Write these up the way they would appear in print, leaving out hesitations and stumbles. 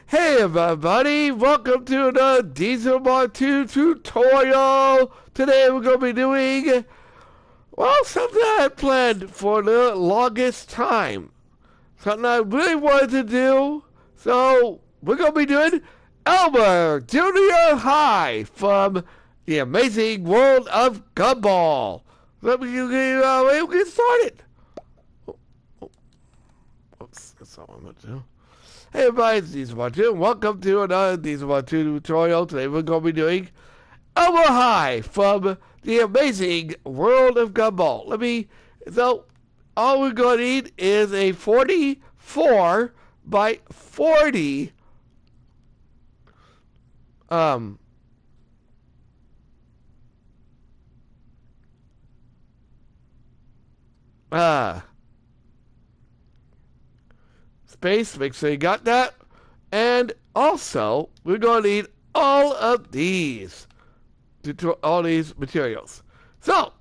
Hey everybody, welcome to the Diesel Mark 2 tutorial. Today we're going to be doing, well, something I had planned for the longest time. Something I really wanted to do. So we're going to be doing Elmore Junior High from the amazing world of Gumball. Let me get started. Oops, that's not what I'm going to do. Hey everybody, it's Diesel2. Welcome to another Diesel2 tutorial. Today we're going to be doing Elmore High from the amazing world of Gumball. So all we're going to need is a 44 by 40 uh space. Make sure you got that. And also, we're going to need all of these, all these materials. So,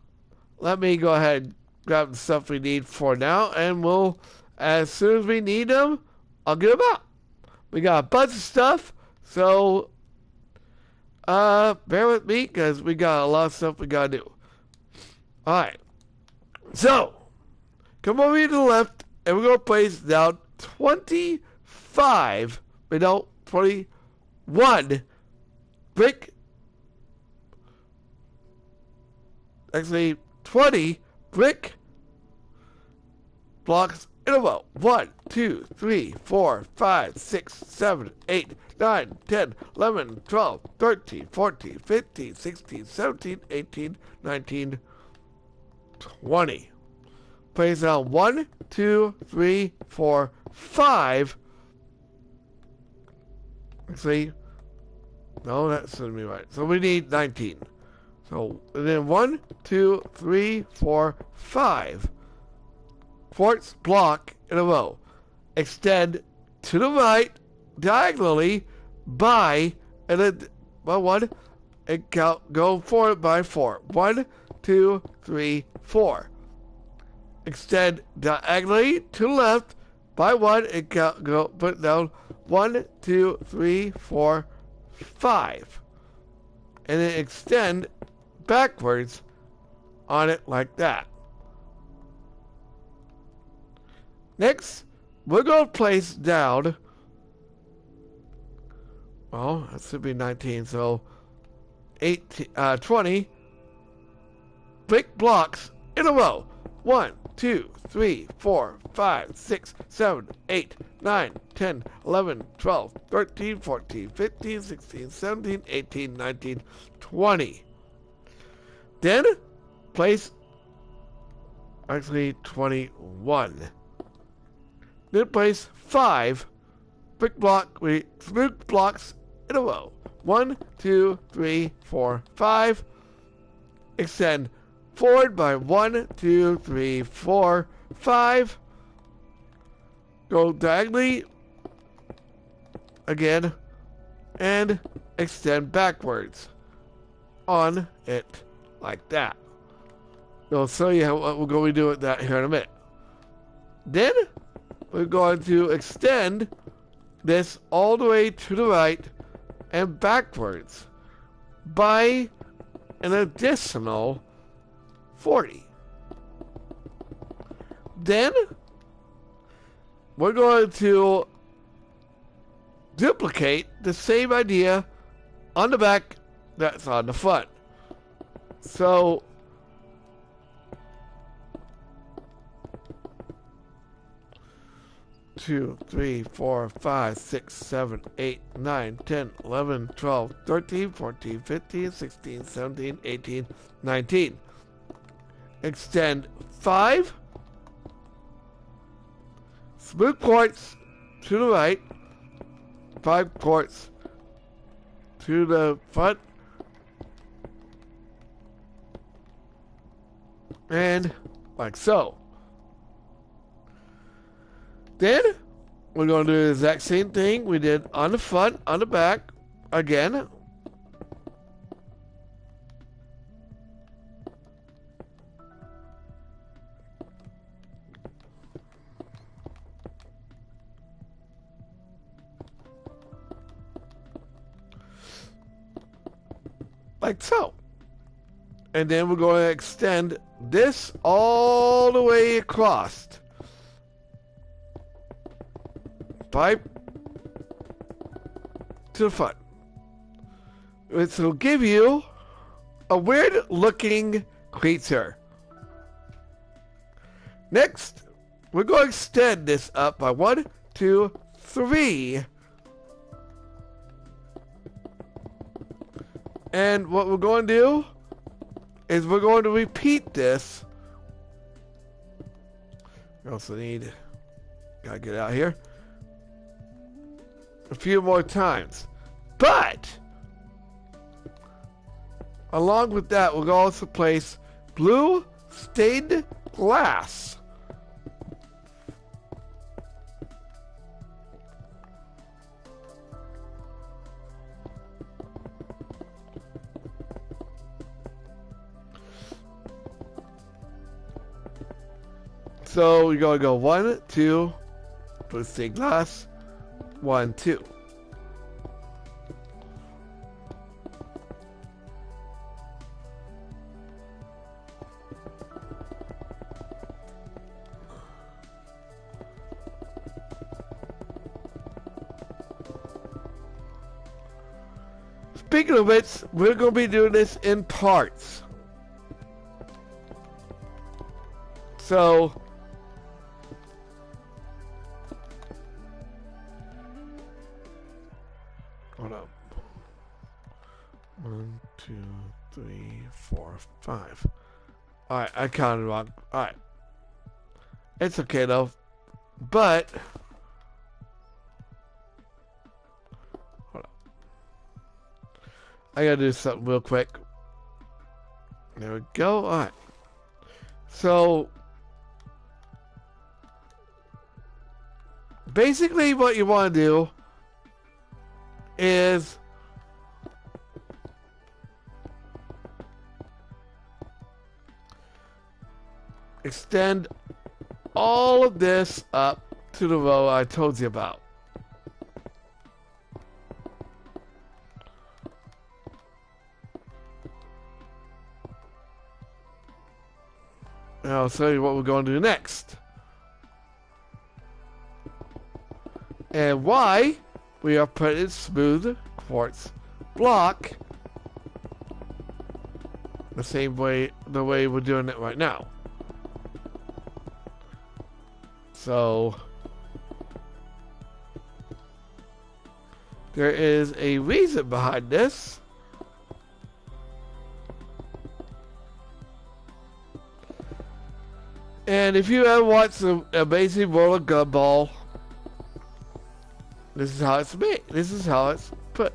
let me go ahead and grab the stuff we need for now, and we'll, as soon as we need them, I'll get them out. We got a bunch of stuff, so bear with me, because we got a lot of stuff we got to do. Alright, so, come over here to the left, and we're going to place down 21 brick, actually 20 brick blocks in a row. 1, 2, 3, 4, 5, 6, 7, 8, 9, 10, 11, 12, 13, 14, 15, 16, 17, 18, 19, 20. Place down 1, 2, 3, 4, 5. Actually, no, that shouldn't be right. So we need 19. So and then 1, 2, 3, 4, 5 quartz block in a row. Extend to the right diagonally by and then one and count, go forward by 4. 1, 2, 3, 4. Extend diagonally to the left by 1 and count, go put down 1, 2, 3, 4, 5. And then extend backwards on it like that. Next, we're going to place down, well, that should be 19, so 20 brick blocks in a row. 1, 2, 3, 4, 5, 6, 7, 8, 9, 10, 11, 12, 13, 14, 15, 16, 17, 18, 19, 20. Then place, actually 21. Then place 5 brick blocks in a row. 1, 2, 3, 4, 5. Extend forward by 1, 2, 3, 4, 5. Go diagonally again and extend backwards on it like that. I'll show you what we're going to do with that here in a minute. Then we're going to extend this all the way to the right and backwards by an additional 40. Then we're going to duplicate the same idea on the back that's on the front. So two, 3, 4, 5, 6, 7, 8, 9, 10, 11, 12, 13, 14, 15, 16, 17, 18, 19. Extend 5 smooth quartz to the right, 5 quartz to the front, and like so. Then we're going to do the exact same thing we did on the front, on the back, again. like so. And then we're going to extend this all the way across. Pipe to the front. Which will give you a weird looking creature. Next, we're going to extend this up by 1, 2, 3. And what we're going to do is we're going to repeat this. We also need, gotta get out here, a few more times. But along with that, we'll also place blue stained glass. So we're going to go 1, 2, blue stained glass, 1, 2. Speaking of which, we're going to be doing this in parts. So hold up. 1, 2, 3, 4, 5. Alright, I counted wrong. Alright. It's okay though. But hold up. I gotta do something real quick. There we go. Alright. So basically what you want to do is extend all of this up to the row I told you about. And I'll show you what we're going to do next. And why we are putting smooth quartz block the way we're doing it right now. So there is a reason behind this. And if you ever watched the Amazing World of Gumball, this is how it's made. This is how it's put.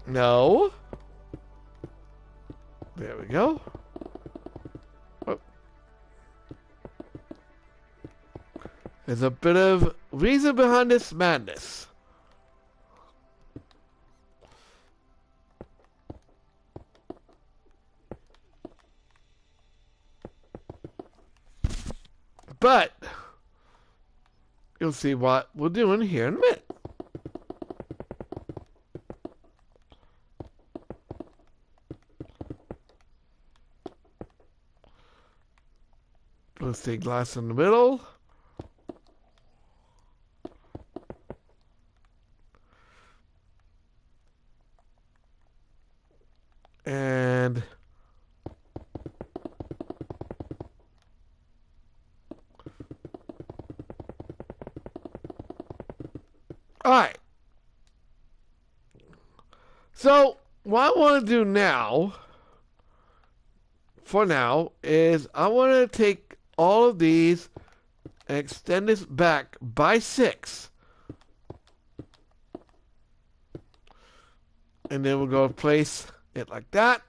No. There we go. Oh. There's a bit of reason behind this madness. But you'll see what we're doing here in a minute. Let's take glass in the middle. And all right. So what I want to do now, for now, is I want to take all of these and extend this back by 6. And then we're going to place it like that.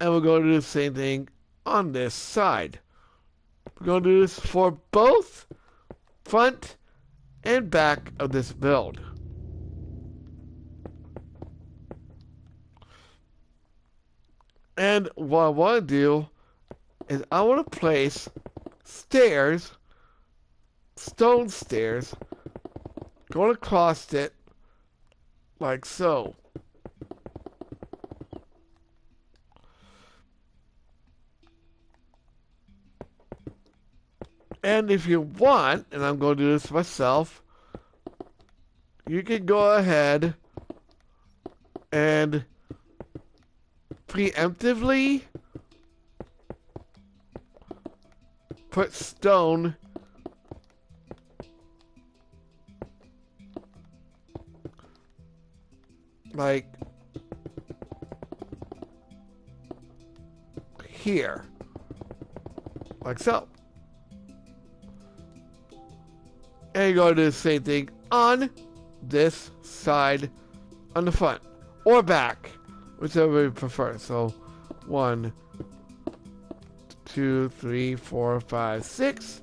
And we're going to do the same thing on this side. We're going to do this for both front and back of this build. And what I want to do is I want to place stairs, stone stairs, going across it like so. And if you want, and I'm going to do this myself, you can go ahead and preemptively put stone like here, like so. And you're going to do the same thing on this side, on the front or back, whichever you prefer. So 1, 2, 3, 4, 5, 6.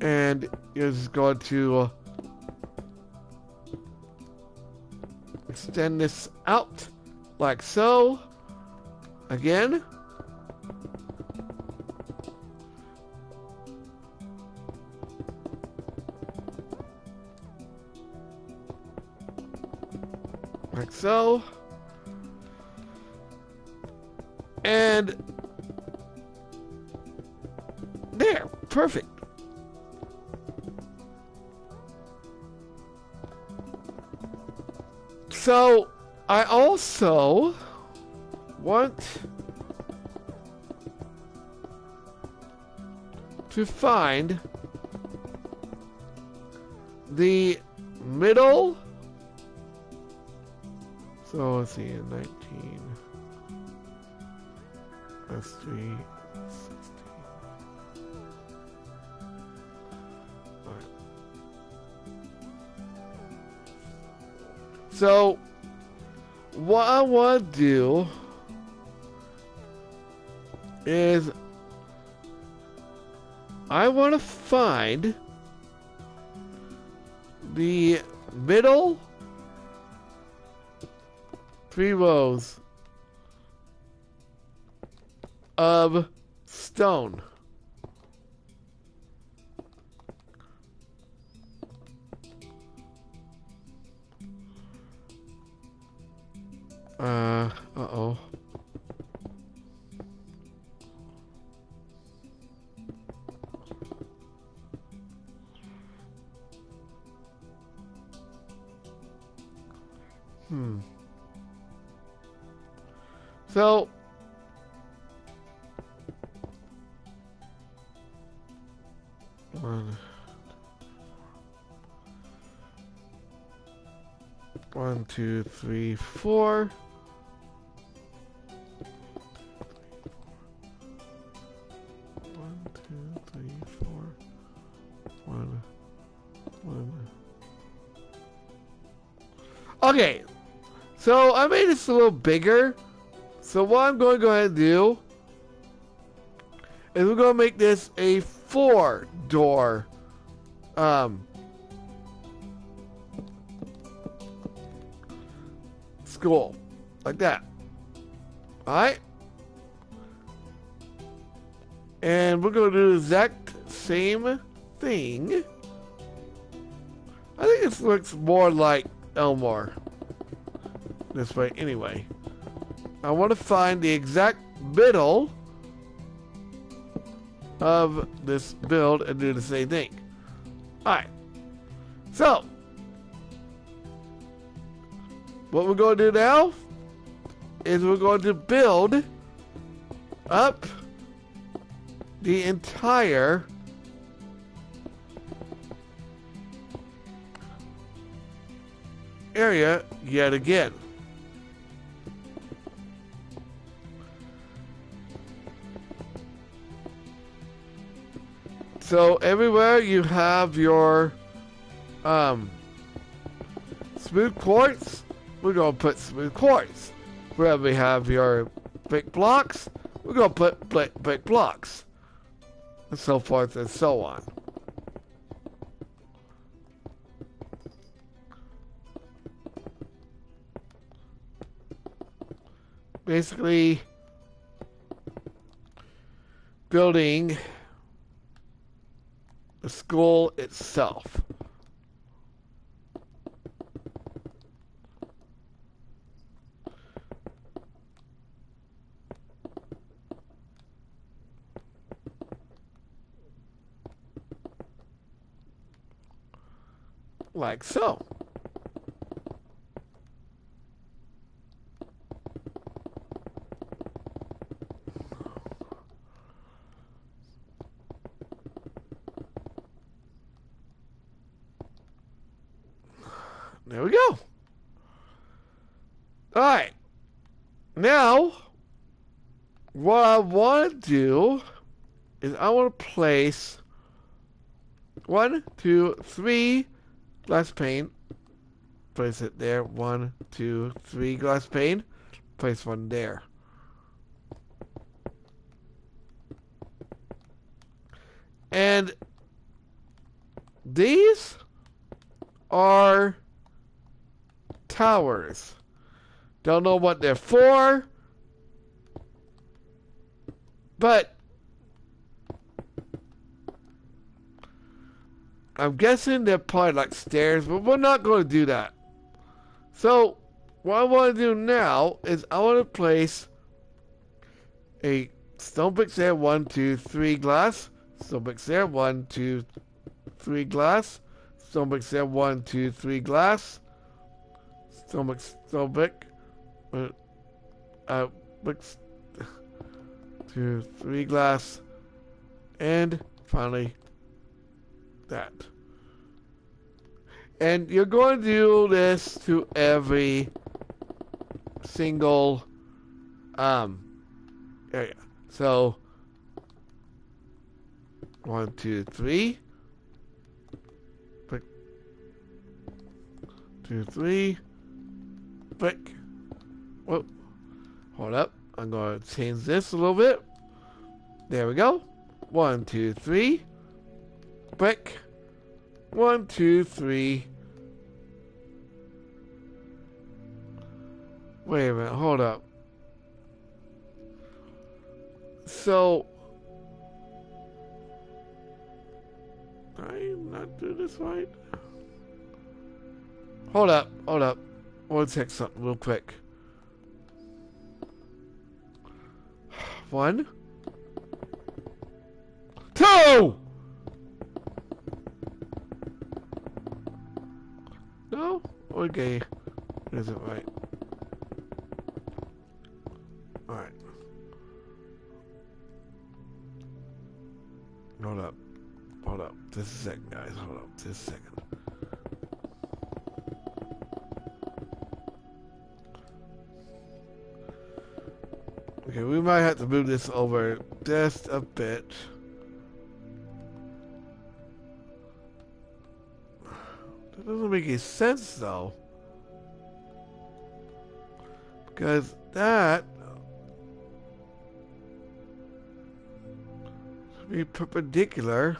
And you're just going to extend this out like so. Again. Like so. And there. Perfect. So, I also want to find the middle. So, let's see, 19, that's 3, 16. So, what I want to do is I want to find the middle 3 rows of stone. Uh-oh. So, one, 2, 3, 4. Okay, so I made this a little bigger. So what I'm going to go ahead and do is we're going to make this a 4-door school, like that. Alright? And we're going to do the exact same thing. I think this looks more like Elmore this way anyway. I want to find the exact middle of this build and do the same thing. Alright. So, what we're going to do now is we're going to build up the entire area yet again. So everywhere you have your smooth quartz, we're going to put smooth quartz. Wherever we have your brick blocks, we're going to put brick blocks. And so forth and so on. Basically, building the school itself. Like so. There we go. Alright. Now, what I want to do is I want to place 1, 2, 3 glass pane. Place it there. 1, 2, 3 glass pane. Place one there. And these are towers. Don't know what they're for, but I'm guessing they're probably like stairs, but we're not going to do that. So what I want to do now is I want to place a stone bricks there, 1, 2, 3 glass. Stone bricks there, 1, 2, 3 glass. Stone bricks there, 1, 2, 3 glass. Stone brick, bricks, 2, 3 glass, and finally that. And you're going to do this to every single area. So 1, 2, 3. Brick. 2, 3. Brick. Whoa. Hold up. I'm going to change this a little bit. There we go. 1, 2, 3. Brick. 1, 2, 3. Wait a minute. Hold up. So, did I not do this right? Hold up. Hold up. I want to check something real quick. 1, 2. No? Okay. Is it right? Alright. Hold up. Hold up. Just a second, guys. Hold up. Just a second. Okay, we might have to move this over just a bit. That doesn't make any sense, though. Because that should be perpendicular.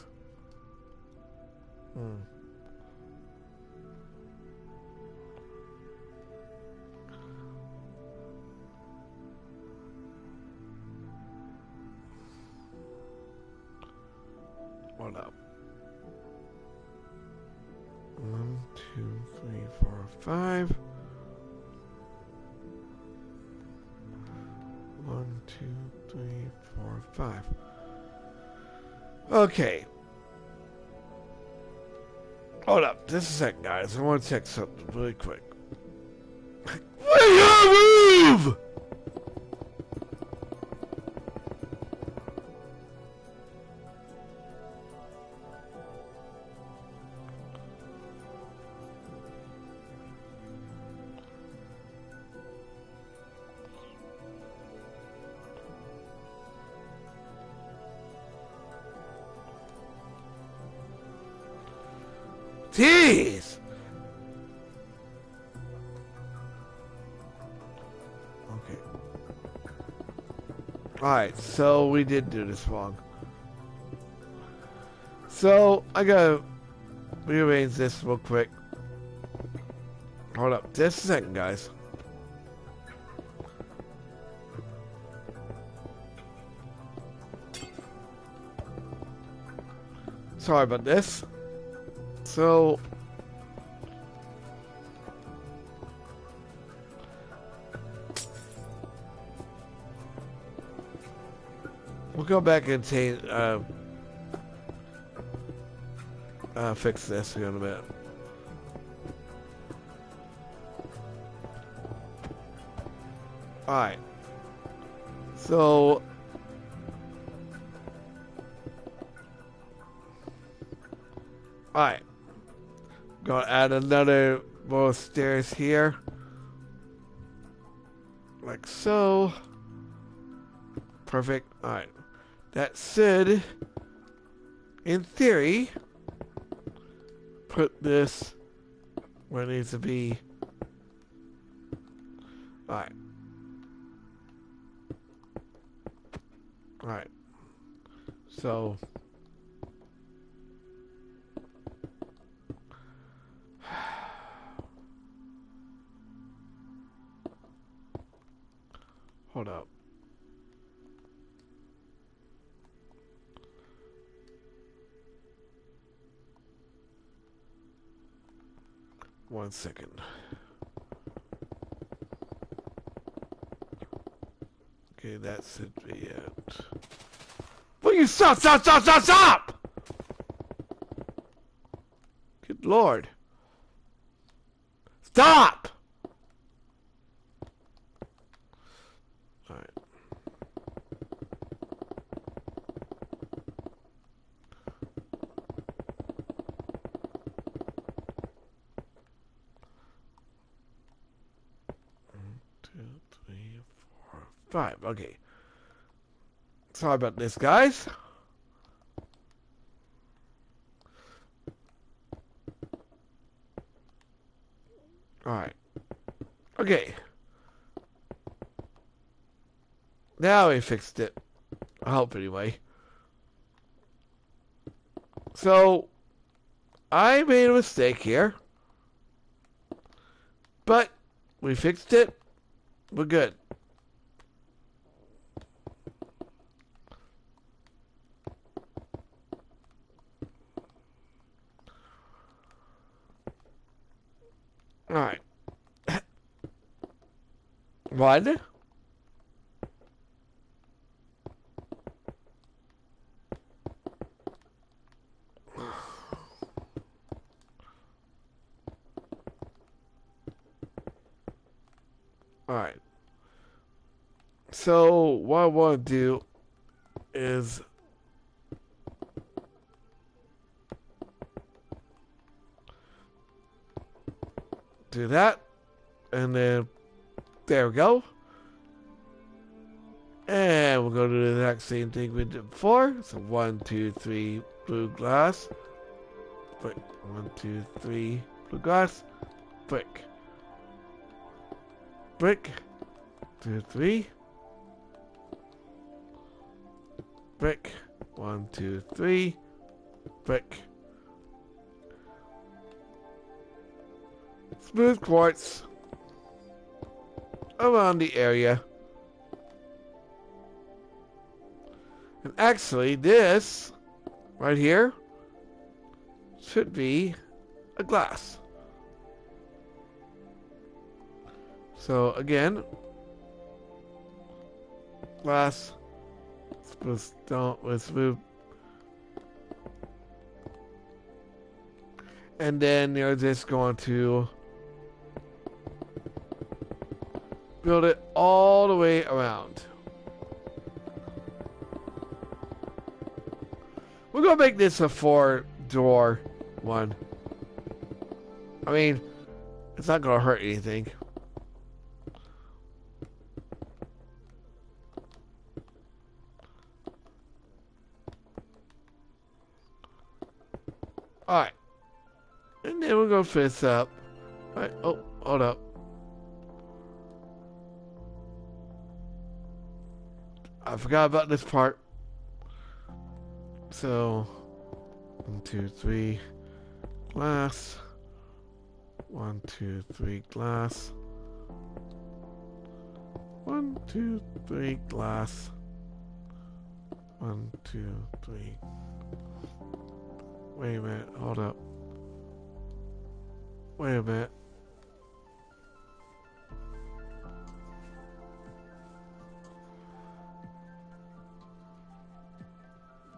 Hold up. 1, 2, 3, 4, 5. 1, 2, 3, 4, 5. Okay. Hold up. Just a second, guys. I want to check something really quick. Move! Jeez! Okay. Alright, so we did do this wrong. So, I gotta rearrange this real quick. Hold up, just a second, guys. Sorry about this. So, we'll go back and change, fix this here in a bit. Alright. So, alright. Gonna add another row of stairs here. Like so. Perfect. Alright. That should, in theory, put this where it needs to be. Alright. Alright. So, hold up. One second. Okay, that should be it. Will you stop! Good Lord. Stop! Alright. One, two, three, four, five. Okay. Sorry about this, guys. Alright. Okay. Now we fixed it. I hope anyway. So, I made a mistake here. But, we fixed it. We're good. Alright. One. Alright. So, what I want to do is do that. And then, there we go. And we'll go to the exact same thing we did before. So 1, 2, 3, blue glass. Brick. 1, 2, 3, blue glass. Brick. Brick. 2, 3. Brick. 1, 2, 3. Brick. Smooth quartz around the area. And actually, this right here should be a glass. So again, glass, smooth, and then you're just going to build it all the way around. We're gonna make this a 4-door one. I mean, it's not gonna hurt anything. Alright. And we're going to finish up. Alright, oh, hold up. I forgot about this part. So, 1, 2, 3, glass. 1, 2, 3, glass. 1, 2, 3, glass. 1, 2, 3. Wait a minute, hold up. Wait a minute.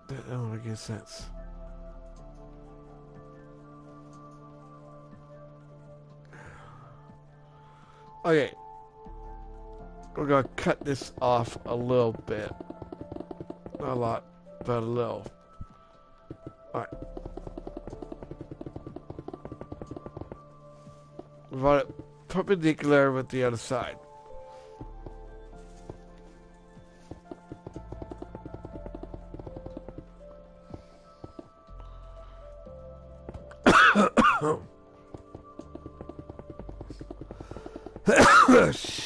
That don't make any sense. Okay. We're gonna cut this off a little bit. Not a lot, but a little. Alright. We want it perpendicular with the other side.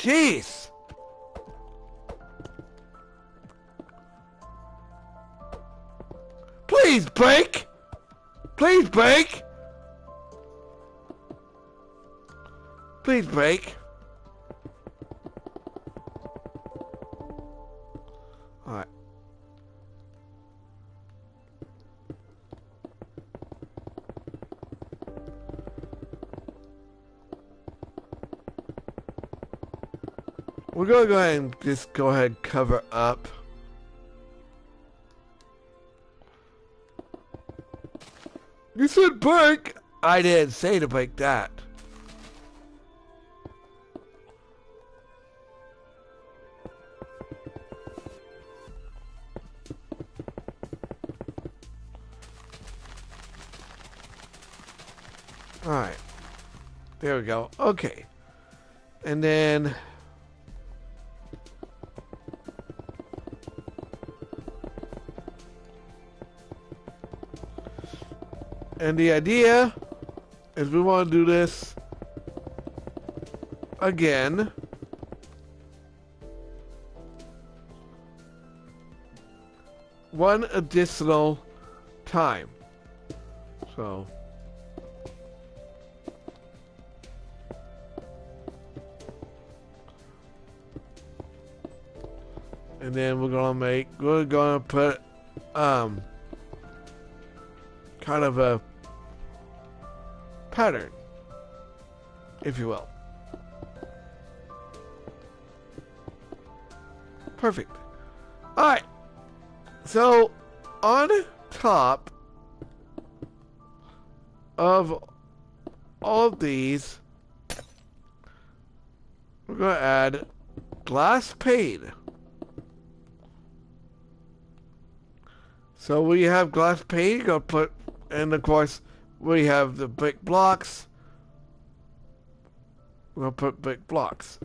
Jeez! Please break! Please break! Please break. Alright. We're gonna go ahead and just go ahead and cover up. You said break! I didn't say to break that. Alright. There we go. Okay. And then... And the idea is we want to do this again. One additional time. So... And then we're gonna put kind of a pattern, if you will. Perfect. Alright. So on top of all of these, we're gonna add glass pane. So we have glass pane, you're gonna put, and of course we have the brick blocks. We're gonna put brick blocks.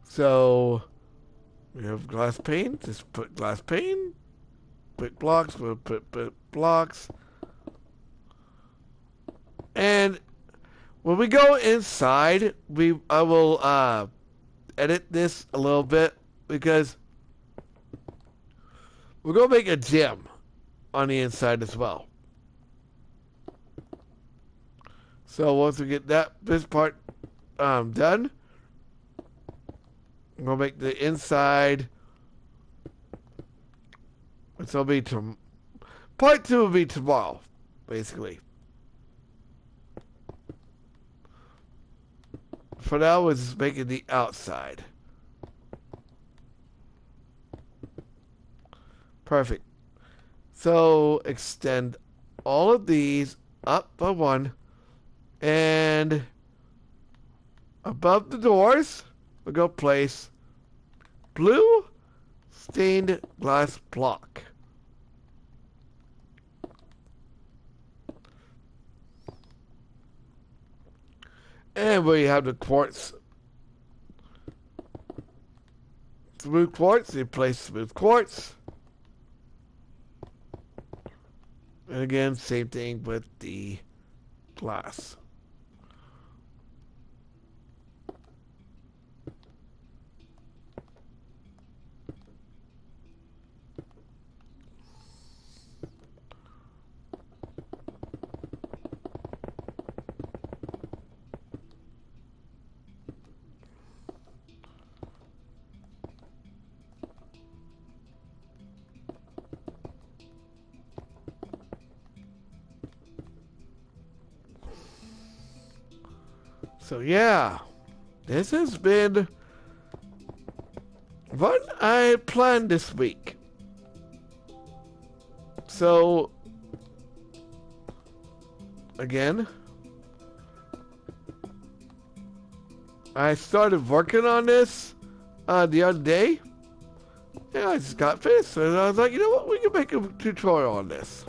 So we have glass pane, just put glass pane, brick blocks, we'll put brick blocks. And when we go inside, I will edit this a little bit because we're gonna make a gym on the inside as well. So once we get this part done, I'm gonna make the inside. Which will be part 2 will be tomorrow, basically. For now, we're just making the outside. Perfect. So, extend all of these up by 1. And above the doors, we're going to place blue stained glass block. And we have the quartz. So smooth quartz, replace smooth quartz. And again, same thing with the glass. So yeah, this has been what I planned this week. So again, I started working on this the other day. And I just got finished, and I was like, you know what, we can make a tutorial on this.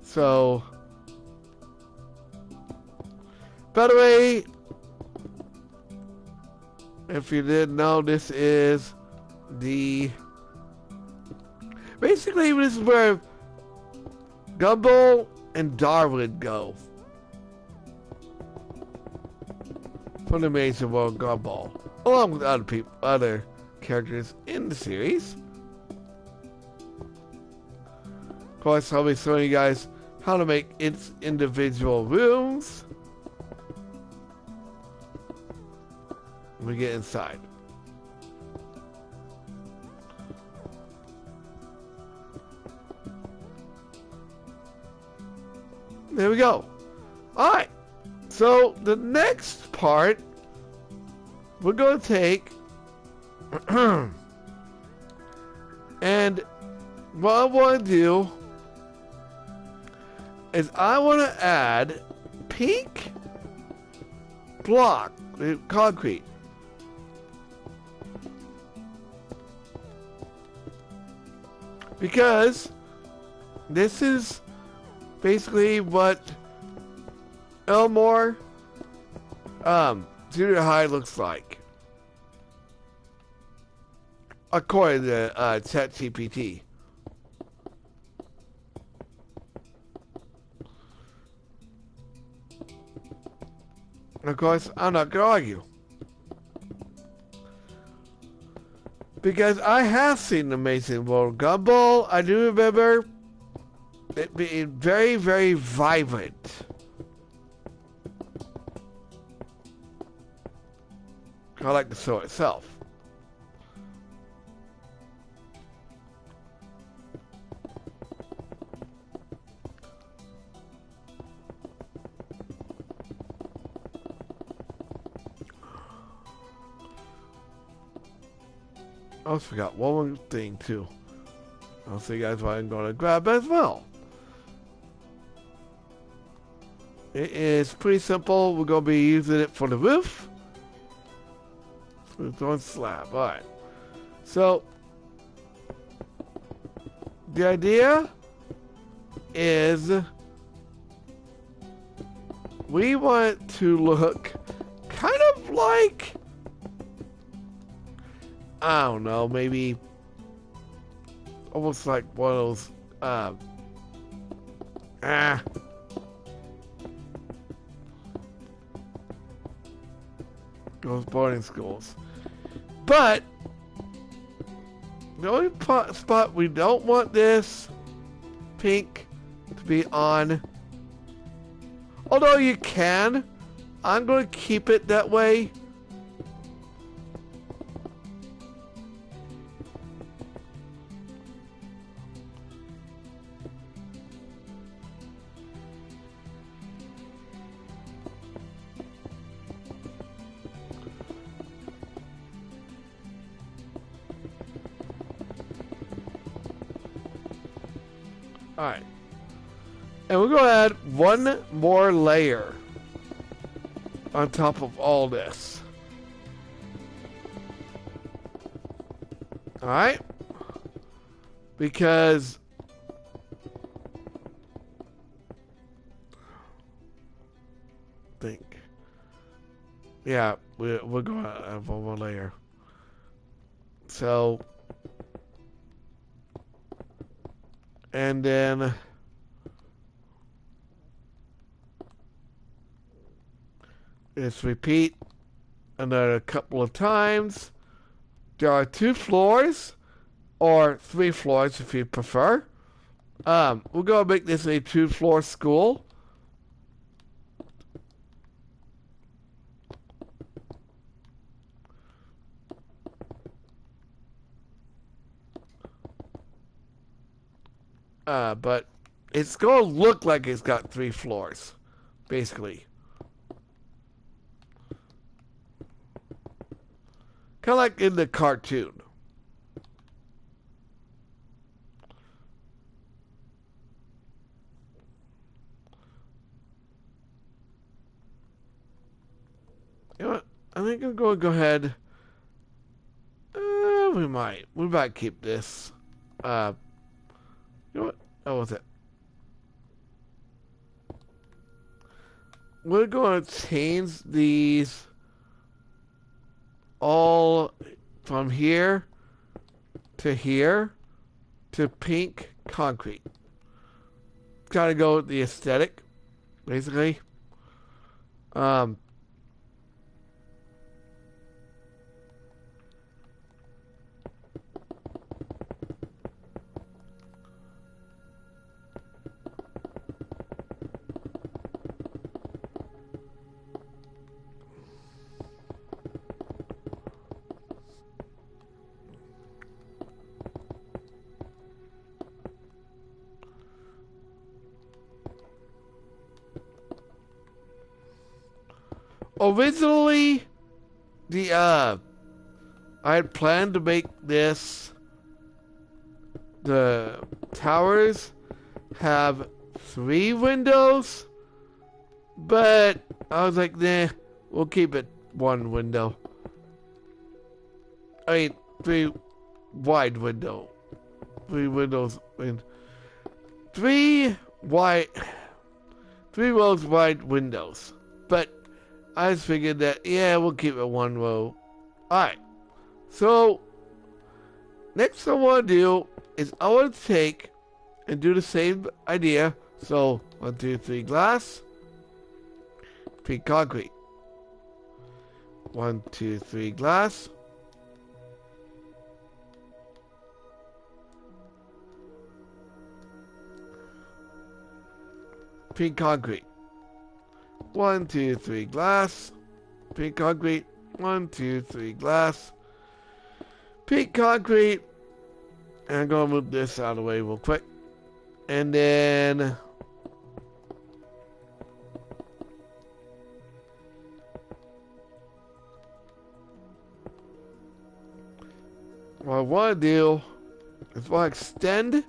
So, by the way, if you didn't know, this is basically this is where Gumball and Darwin go from the Amazing World Gumball, along with other characters in the series. Of course, I'll be showing you guys how to make its individual rooms. We get inside. There we go. Alright. So, the next part, we're going to take and what I want to do is I want to add pink block, concrete. Because this is basically what Elmore junior high looks like, according to ChatGPT. Of course, I'm not going to argue. Because I have seen Amazing World Gumball. I do remember it being very, very vibrant. I like the show itself. I also forgot one more thing too. I'll show you guys what I'm going to grab as well. It is pretty simple. We're going to be using it for the roof. It's on slab. Alright. So, the idea is we want to look kind of like, I don't know, maybe almost like one of those those boarding schools. But the only spot we don't want this pink to be on, although you can, I'm going to keep it that way. Alright. And we're going to add one more layer on top of all this. Alright? Because Yeah, we're going to have one more layer. So, and then just repeat another couple of times. There are 2 floors, or 3 floors if you prefer. We're going to make this a 2-floor school. But it's going to look like it's got 3 floors, basically. Kind of like in the cartoon. You know what? I think I'm going to go ahead. We might keep this. You know what? That was it. We're going to change these all from here to pink concrete. Gotta go with the aesthetic, basically. Originally, I had planned to make the towers have 3 windows, but I was like, nah, we'll keep it 1 window. I mean, 3 wide window. 3 windows, I mean, 3 wide, 3 rows wide windows. But I just figured that, yeah, we'll keep it 1 row. Alright. So, next I want to do is I want to take and do the same idea. So, 1, 2, 3 glass. Pink concrete. 1, 2, 3 glass. Pink concrete. 1, 2, 3 glass. Pink concrete. 1, 2, 3 glass. Pink concrete. And I'm going to move this out of the way real quick. And then what I want to do is I want to extend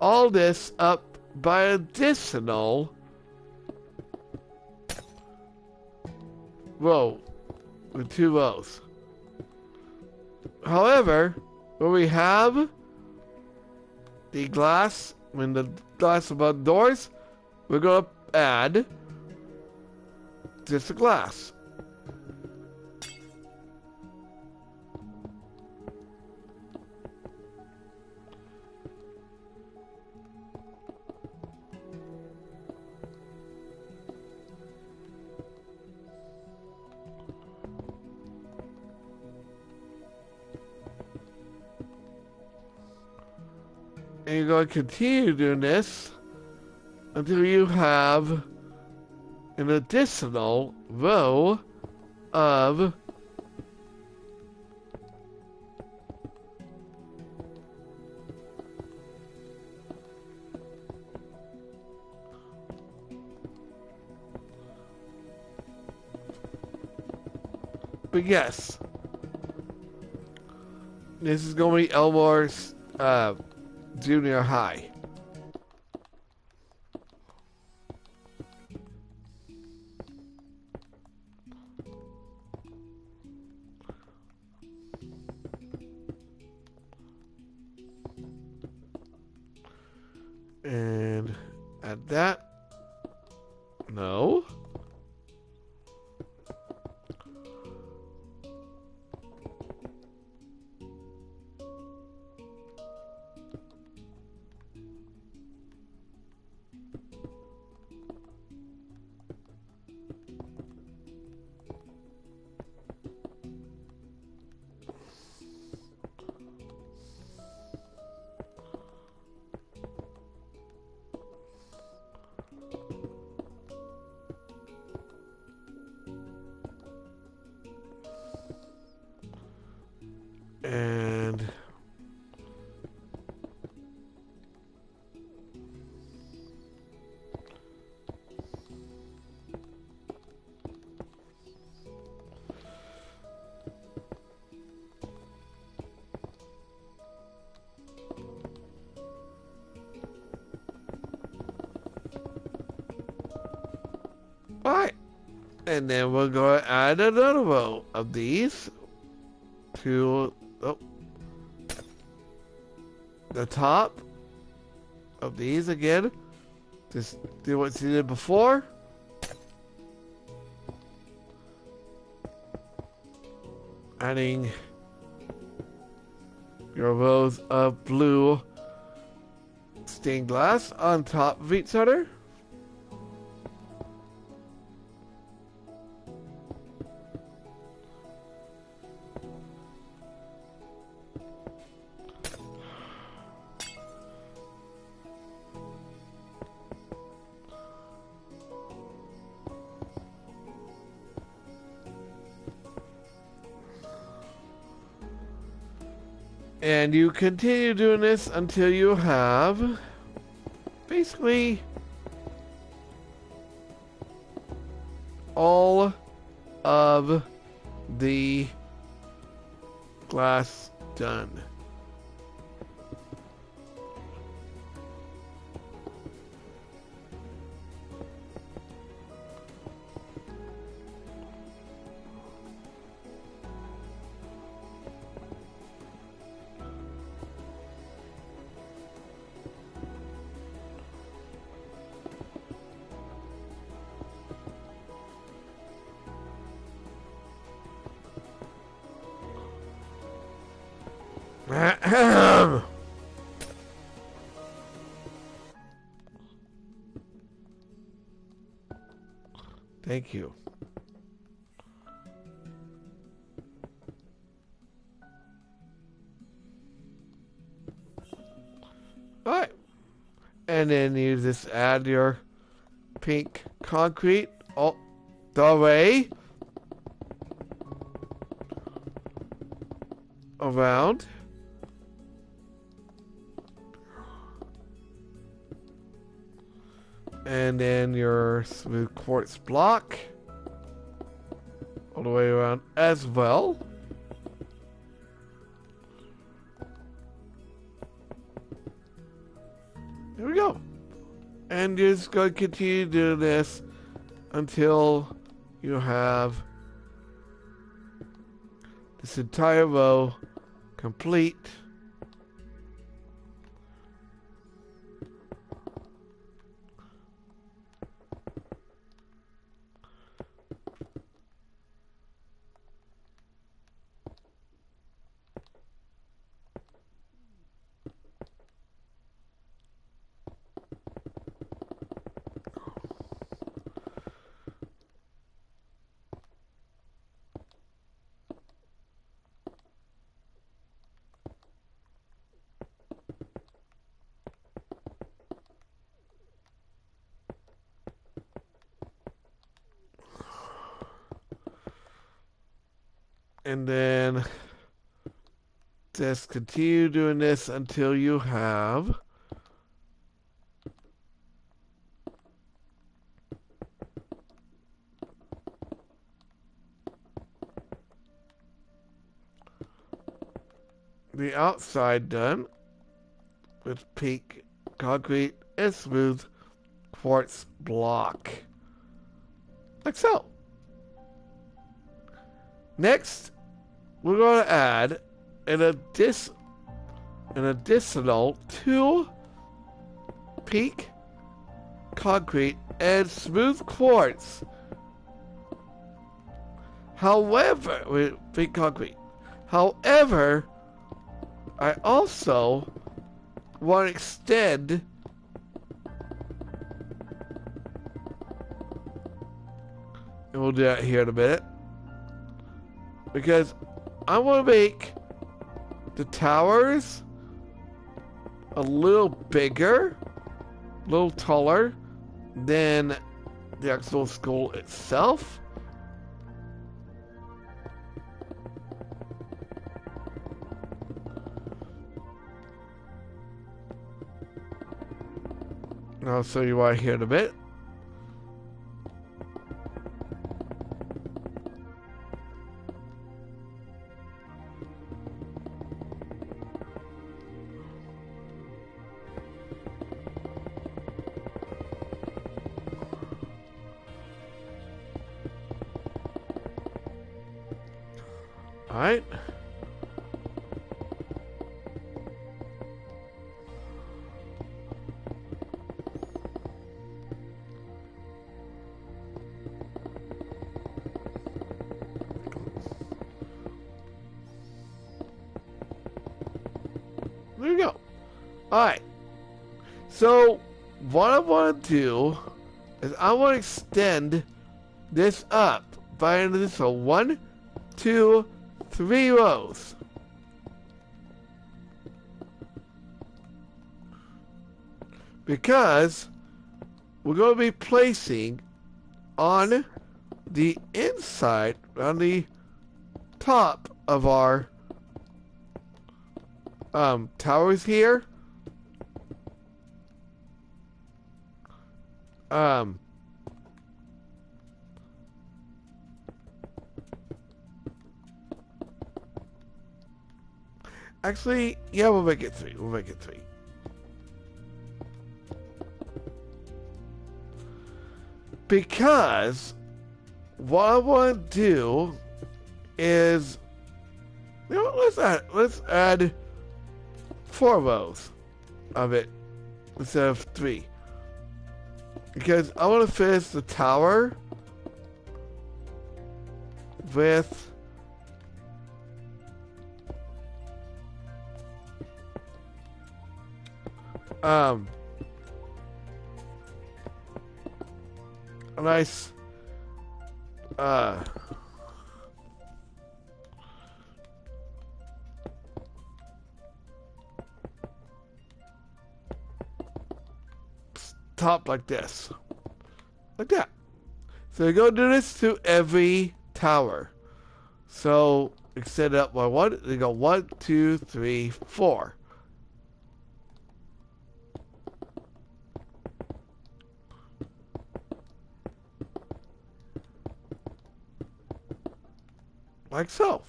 all this up by additional row with 2 rows. However, where we have the glass, when the glass above doors, we're going to add just a glass. And you're going to continue doing this until you have an additional row of but yes, this is going to be Elmore's junior high. And at that, no. And then we're going to add another row of these to the top of these again. Just do what you did before. Adding your rows of blue stained glass on top of each other. And you continue doing this until you have basically all of the glass done. Thank you. Alright. And then you just add your pink concrete all the way around. And then your smooth quartz block all the way around as well. There we go. And you're just going to continue doing this until you have this entire row complete. And then just continue doing this until you have the outside done with pink concrete and smooth quartz block. Like so. Next, we're going to add an additional 2 pink concrete and smooth quartz. However, with pink concrete. However, I also want to extend and we'll do that here in a minute. Because I want to make the towers a little bigger, a little taller than the actual school itself. And I'll show you why here in a bit. Alright. There you go. Alright. So, what I want to do is I want to extend this up by into this. So 1, 2, 3 rows. Because we're going to be placing on the inside, on the top of our towers here. Actually, yeah, we'll make it 3. We'll make it 3. Because what I want to do is, you know, let's add 4 rows of it instead of 3. Because I want to finish the tower with a nice top like this. Like that. So you're going to do this to every tower. So extend it up by 1. They go 1, 2, 3, 4. Like so.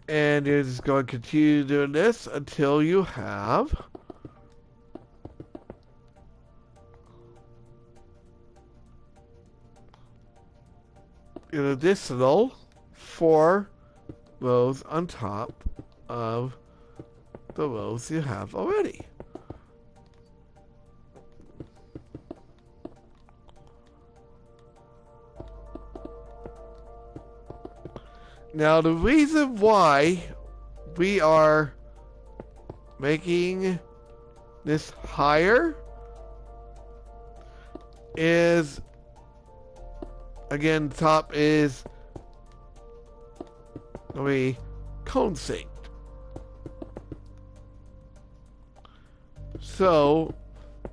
And you're just going to continue doing this until you have an additional 4 rows on top of the rows you have already. Now, the reason why we are making this higher is, again, top is going to be cone synced. So,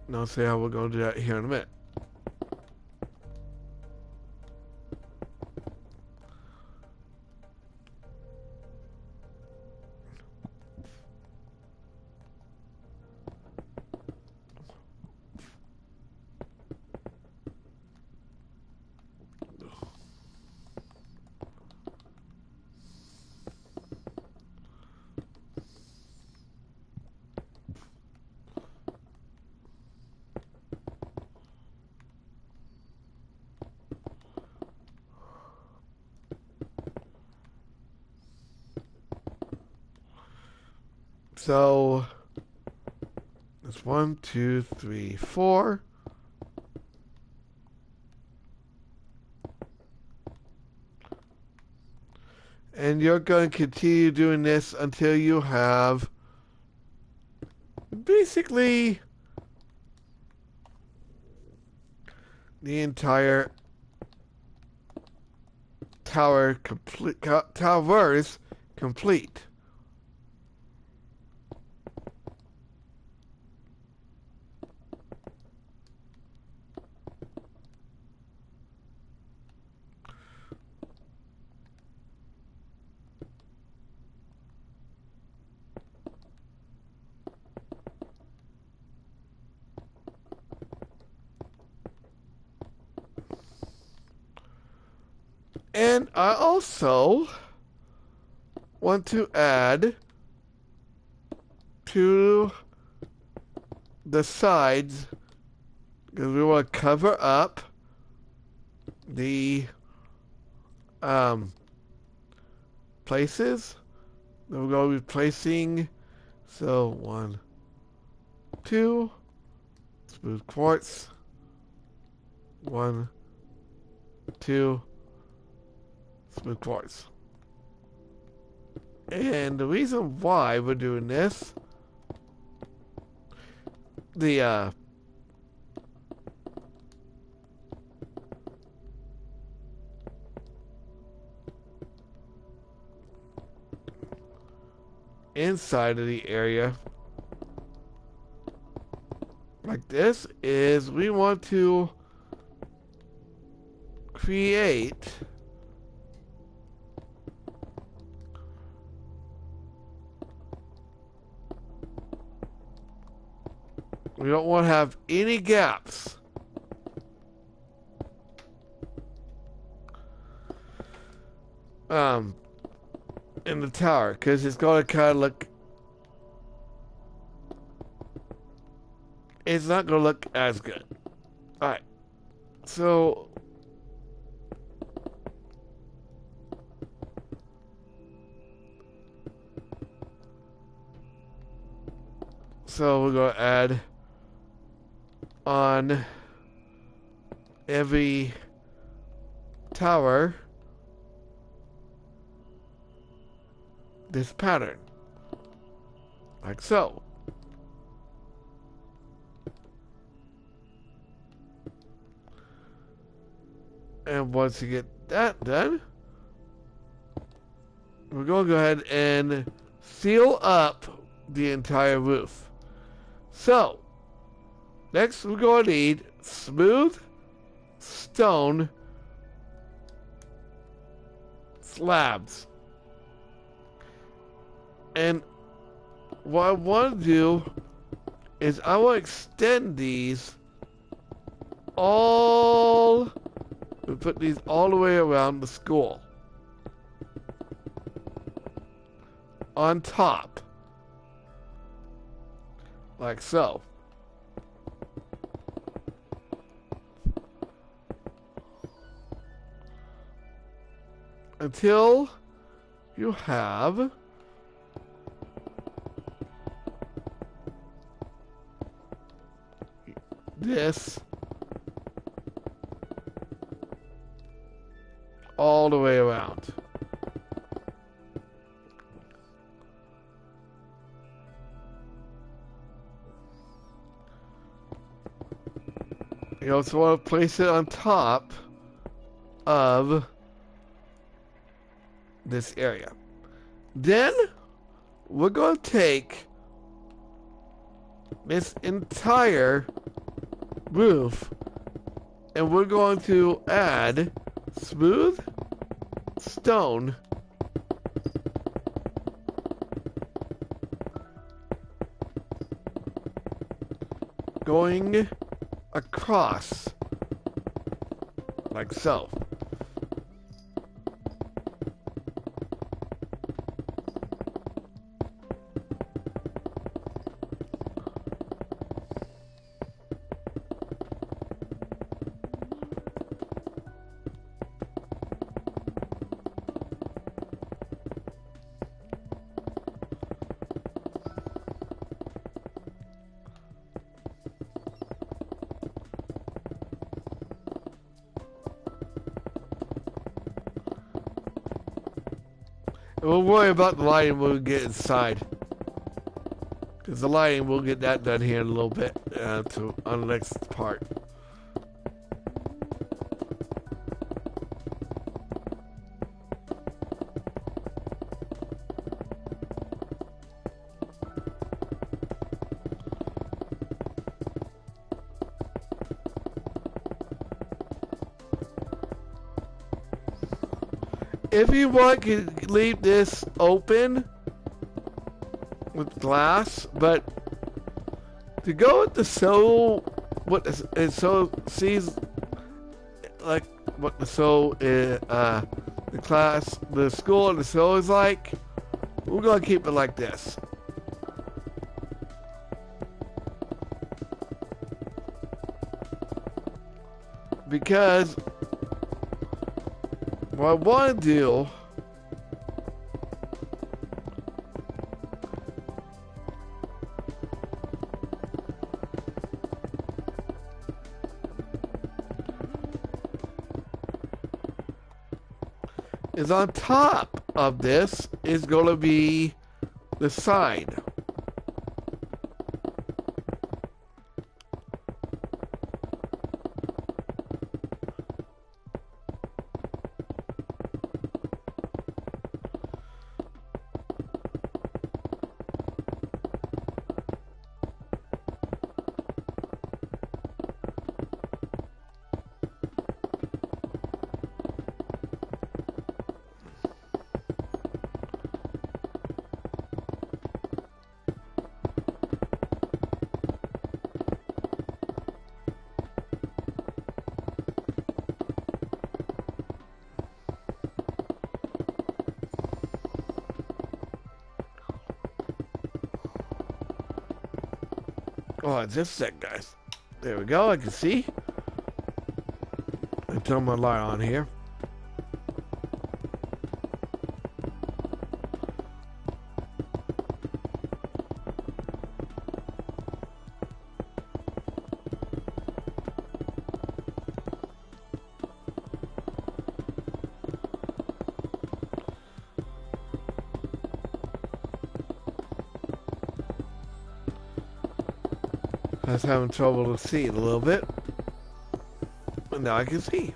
now see how we're going to do that here in a minute. So it's 1, 2, 3, 4. And you're going to continue doing this until you have basically the entire towers complete. And I also want to add to the sides because we want to cover up the places that we're going to be placing. So 1, 2, smooth quartz. 1, 2, smooth quartz. And the reason why we're doing this, the inside of the area like this is we want to create we don't want to have any gaps in the tower, because it's going to kind of look, it's not going to look as good. Alright, so we're going to add on every tower this pattern, like so. And once you get that done, we're going to go ahead and seal up the entire roof. So, next we're going to need smooth stone slabs. And what I want to do is I want to extend these all, we put these all the way around the school. On top. Like so. Until you have this all the way around. You also want to place it on top of this area. Then we're going to take this entire roof and we're going to add smooth stone going across like so. We'll worry about the lighting when we get inside. Because the lighting, we'll get that done here in a little bit on the next part. If you want, you can leave this open with glass, but to go with the sees like what the the school and the soul is like, we're gonna keep it like this. because what I want to do is on top of this is going to be the sign. Oh, just a sec, guys. There we go. I can see. I turn my light on here. I was having trouble to see it a little bit, but now I can see.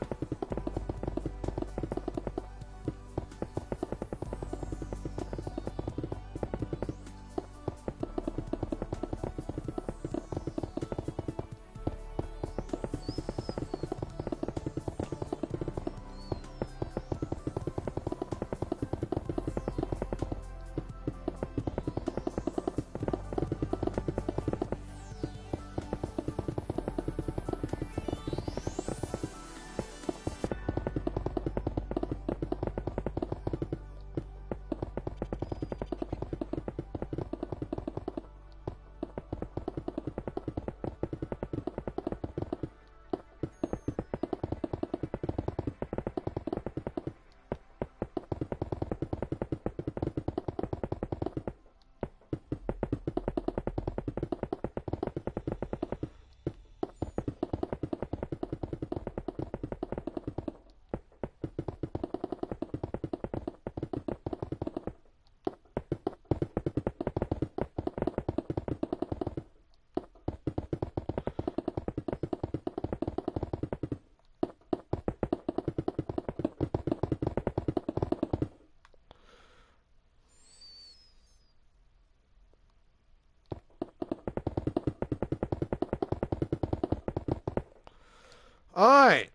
Alright,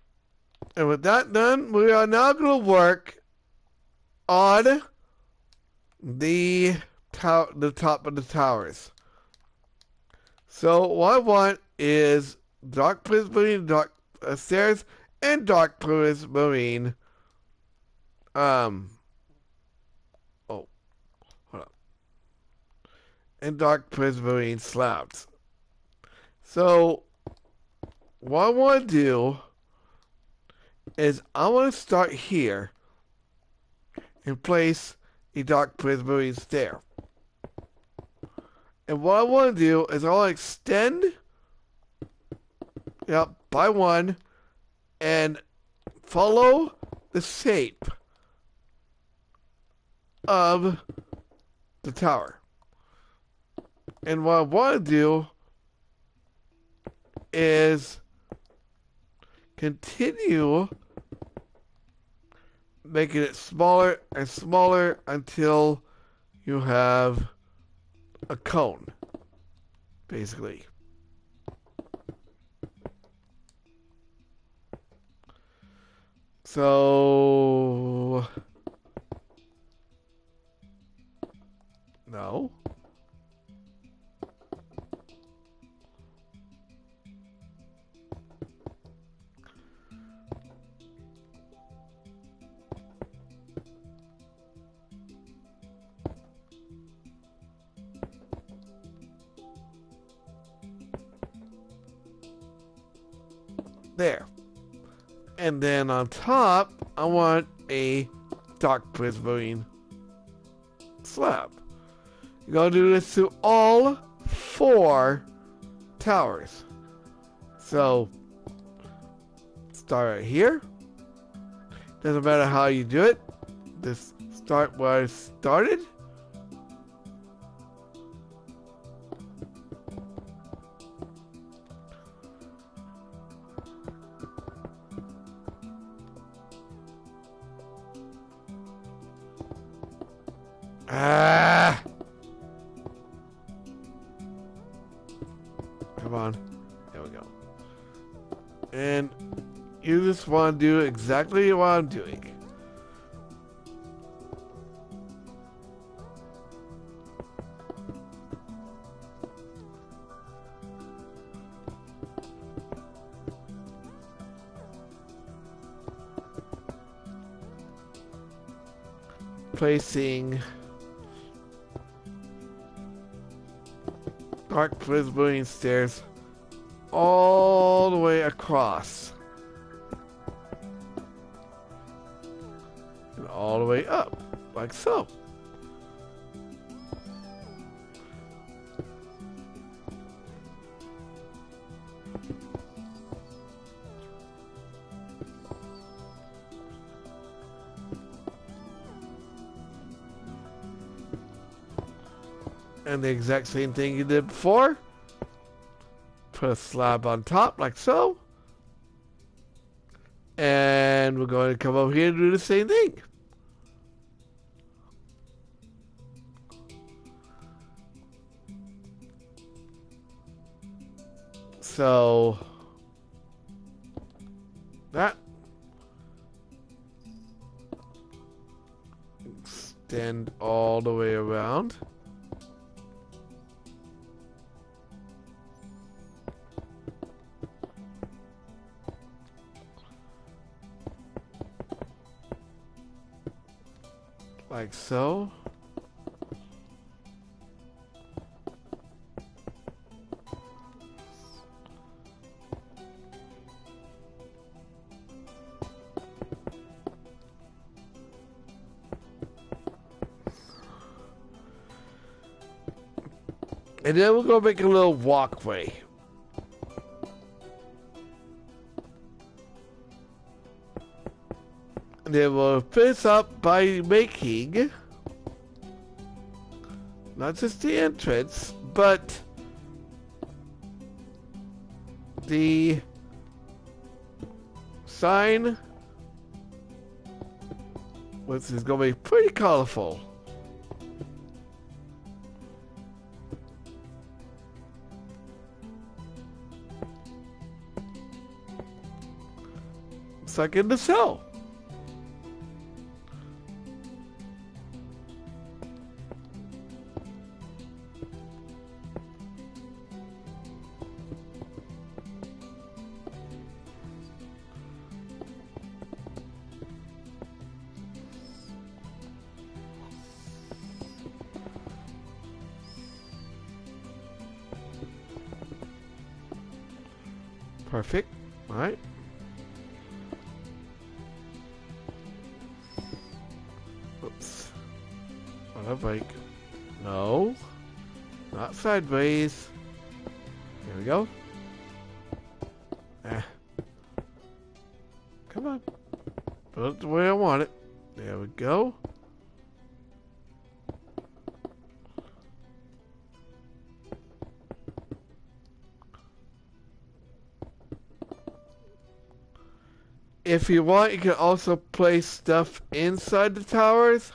and with that done, we are now going to work on the top of the towers. So what I want is dark prismarine, dark stairs, and dark prismarine. Oh, hold on. And dark prismarine slabs. So what I want to do is I want to start here and place a dark prismarine stair. And what I want to do is I want to extend by one and follow the shape of the tower. And what I want to do is continue making it smaller and smaller until you have a cone, basically. So, no. There. And then on top, I want a dark prismarine slab. You're going to do this to all 4 towers. So, start right here. Doesn't matter how you do it. Just start where I started. Come on. There we go. And you just want to do exactly what I'm doing. Placing dark prismarine stairs all the way across and all the way up, like so. And the exact same thing you did before. Put a slab on top, like so. And we're going to come over here and do the same thing. So, that. Extend all the way around. Like so. And then we're going to make a little walkway. And then we'll finish up by making not just the entrance, but the sign, which is going to be pretty colorful. It's like in the cell. Perfect. All right. Oops. On a break. No. Not sideways. There we go. Come on. Put it the way I want it. There we go. If you want, you can also place stuff inside the towers,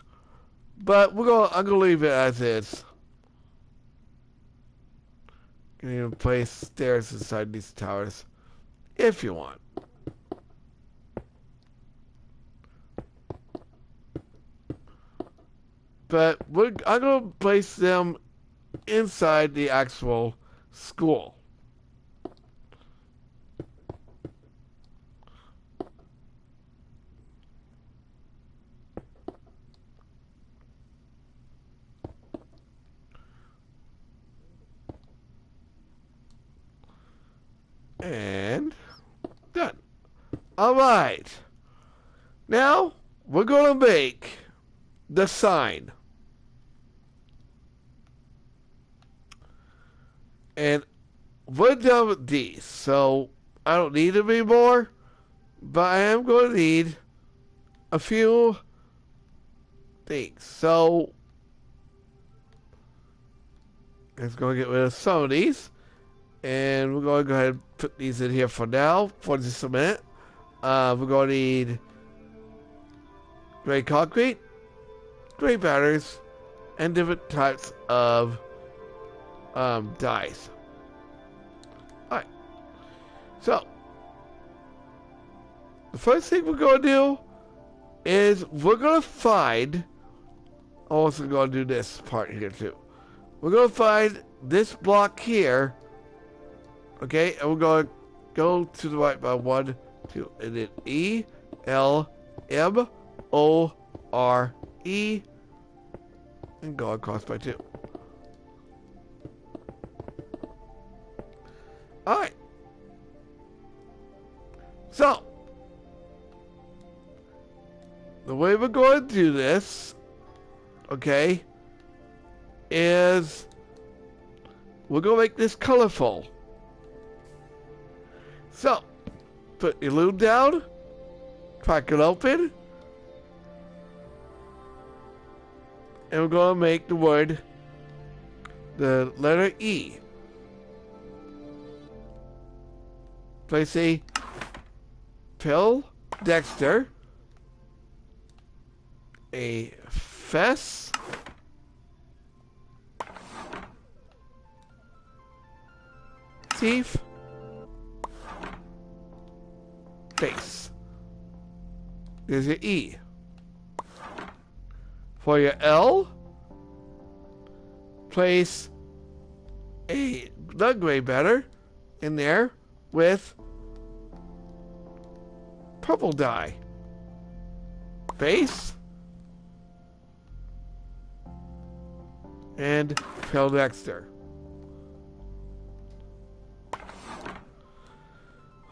but I'm gonna leave it as is. You can even place stairs inside these towers, if you want. But I'm gonna place them inside the actual school. And done. Alright. Now, we're going to make the sign. And we're done with these. So, I don't need them anymore. But I am going to need a few things. So, let's go get rid of some of these. And we're going to go ahead and put these in here for now, for just a minute. We're going to need gray concrete, gray batters, and different types of dyes. Alright. So, the first thing we're going to do is we're going to find... I'm also going to do this part here too. We're going to find this block here. Okay, and we're going to go to the right by 1, 2, and then E, L, M, O, R, E, and go across by 2. Alright. So, the way we're going to do this, okay, is we're going to make this colorful. So, put your loom down, crack it open, and we're going to make the word, the letter E. Place a pill, Dexter, a fess, teeth, face. There's your E. For your L, place a blood gray batter in there with purple dye. Base and pale Dexter.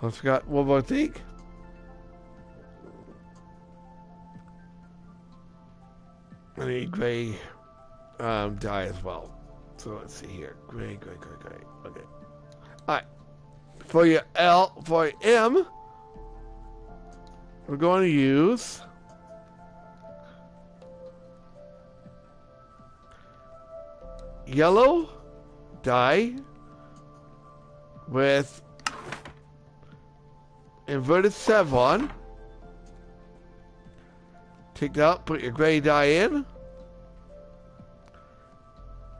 I forgot one more thing. I need gray dye as well. So let's see here. Gray. Okay. Alright. For your L, for your M, we're going to use yellow dye with inverted chevron. Take that out, put your gray dye in,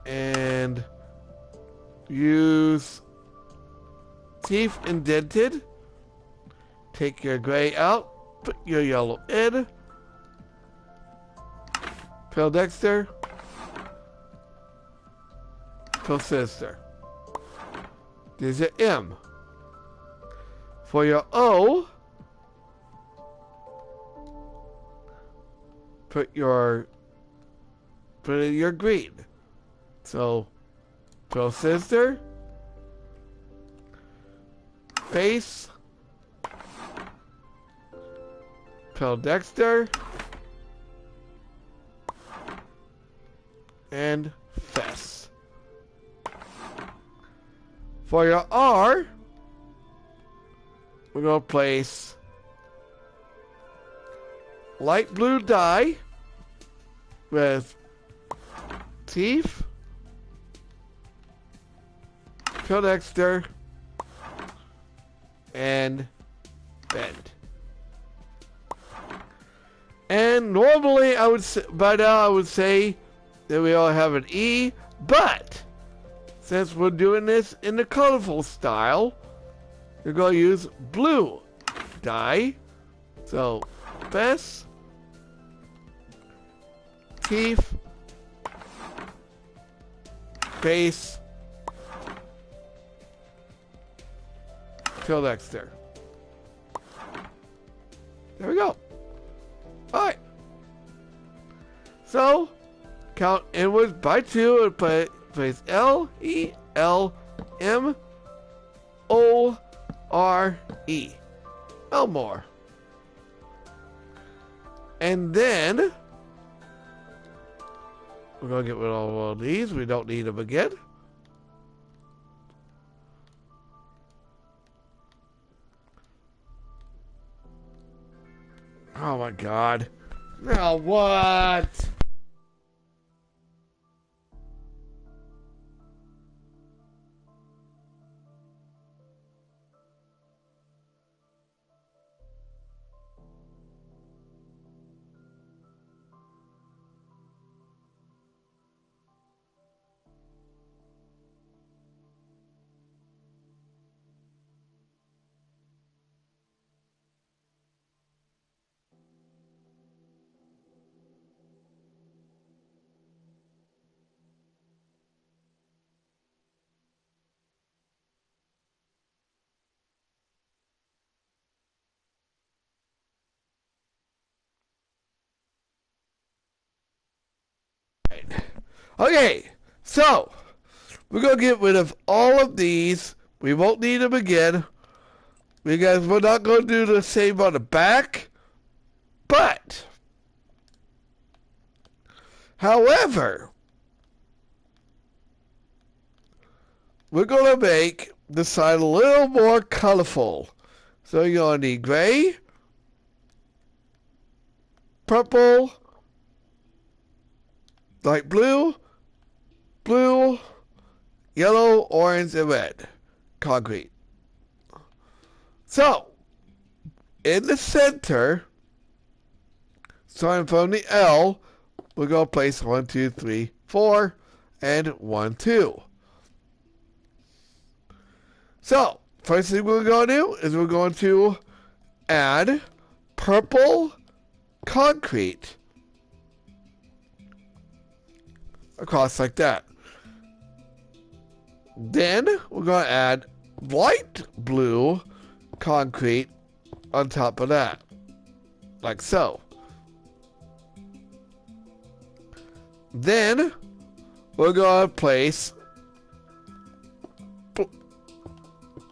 and use teeth indented. Take your gray out, put your yellow in, pale Dexter, pale Sinister. There's your M. For your O, put in your green. So, pale Sinister, face, pale Dexter, and fess. For your R, we're going to place light blue dye with teeth, pale Dexter, and bend. And normally I would say, by now I would say that we all have an E, but since we're doing this in the colorful style, we're going to use blue dye. So, fess, teeth, face, pale Dexter. There we go. Alright. So, count inwards by 2 and place L, E, L, M, O, R, E. Elmore. And then we're going to get rid of all of these. We don't need them again. Oh my god. Now what? Okay, so we're going to get rid of all of these. We won't need them again because we're not going to do the same on the back. But, however, we're going to make the side a little more colorful. So you're going to need gray, purple, light blue, blue, yellow, orange, and red. Concrete. So, in the center, starting from the L, we're going to place 1, 2, 3, 4, and 1, 2. So, first thing we're going to do is we're going to add purple concrete across like that. Then we're going to add light blue concrete on top of that, like so. Then we're going to place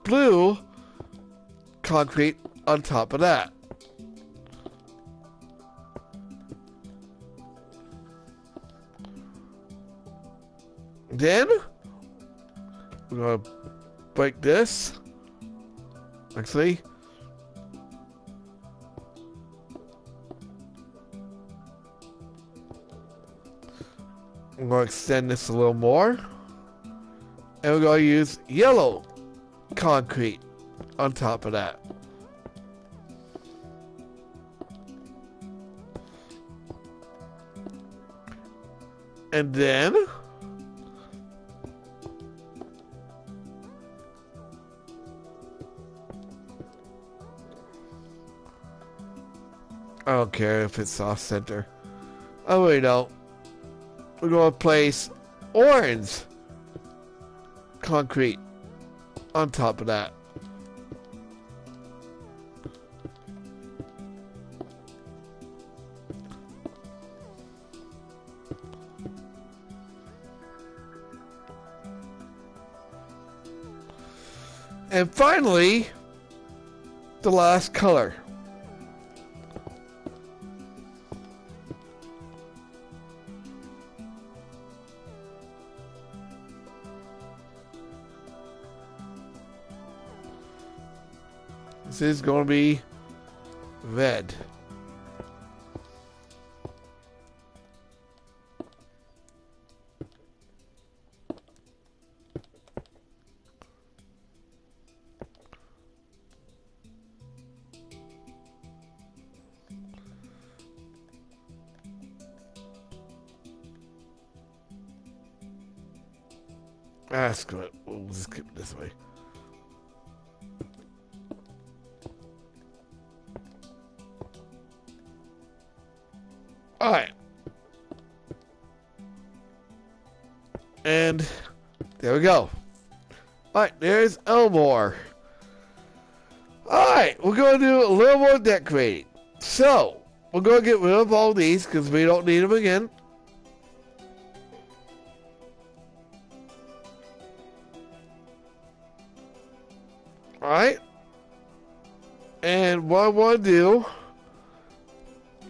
blue concrete on top of that. Then we're going to break this. Actually, I'm going to extend this a little more. And we're going to use yellow concrete on top of that. And then I don't care if it's off center. I really don't. We're going to place orange concrete on top of that. And finally, the last color. This is going to be red. Ah, screw it. We'll just skip it this way. Alright. And there we go. Alright, there's Elmore. Alright, we're going to do a little more decorating. So, we're going to get rid of all these because we don't need them again. Alright. And what I want to do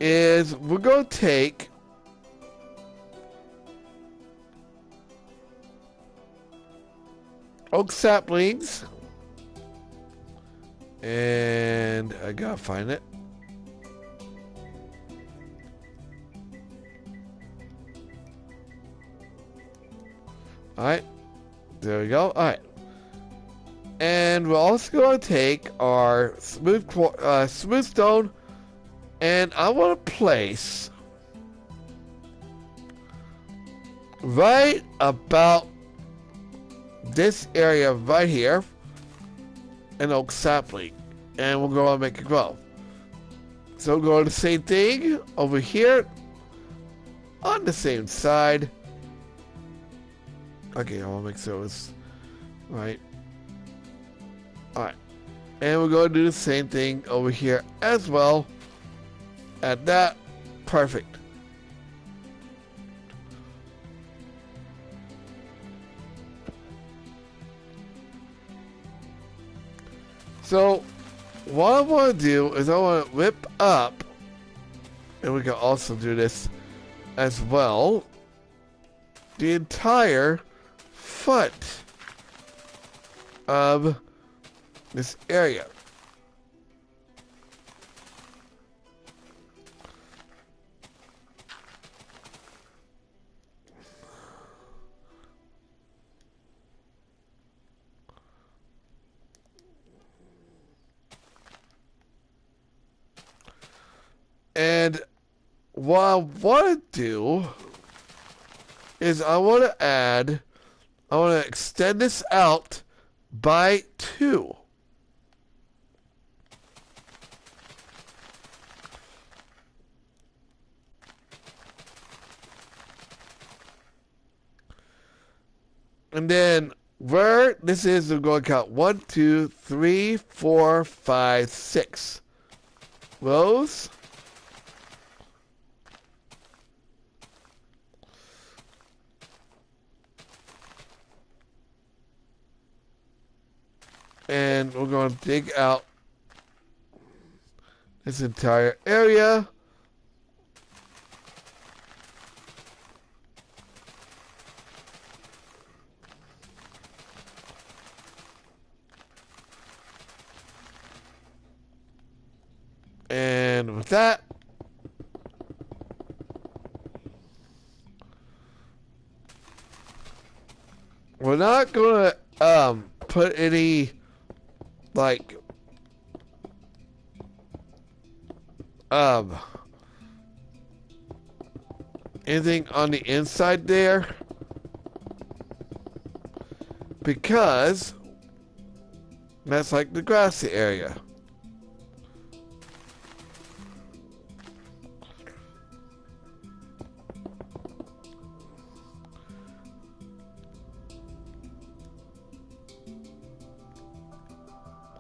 is we're going to take oak saplings, and I gotta find it. Alright, there we go. Alright. And we're also going to take our smooth stone, and I want to place right about this area right here an oak sapling, and we're going to make it grow. So we're going to do the same thing over here on the same side. Okay, I want to make sure it's right. Alright. And we're going to do the same thing over here as well. At that. Perfect. So, what I want to do is I want to rip up, and we can also do this as well, the entire foot of this area. And what I want to do is I want to extend this out by 2. And then where this is, we're going to count 1, 2, 3, 4, 5, 6 rows. And we're going to dig out this entire area. And with that, we're not going to put any like anything on the inside there, because that's like the grassy area.